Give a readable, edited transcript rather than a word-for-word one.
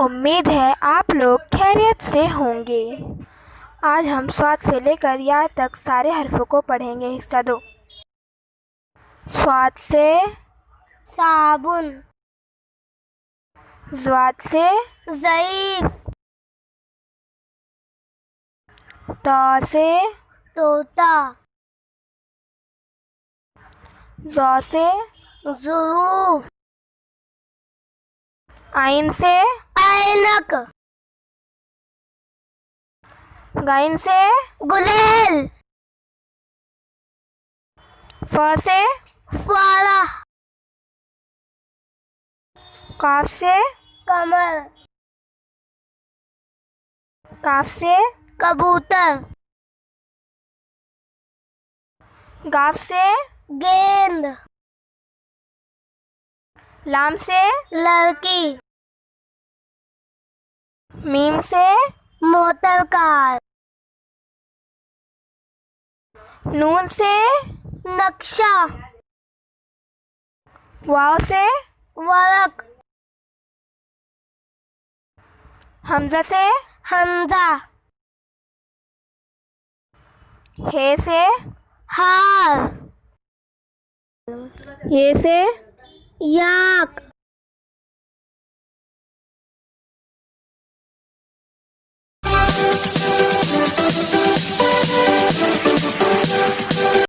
उम्मीद है आप लोग खैरियत से होंगे। आज हम स्वाद से लेकर या तक सारे हर्फों को पढ़ेंगे। हिस्सा दो। स्वाद से साबुन, ज़्वाद से ज़ईफ, तौ से तोता, ज़ौ से ज़ुरूफ, आइन से ऐनक, गाइन से गुलेल, फ से फारा, काफ से कमर, काफ से कबूतर, गाफ से गेंद, लाम से लड़की, मीम से मोटरकार, नून से नक्शा, वाव से वरक, हमजा से हमजा, हे से हार, ये से याक,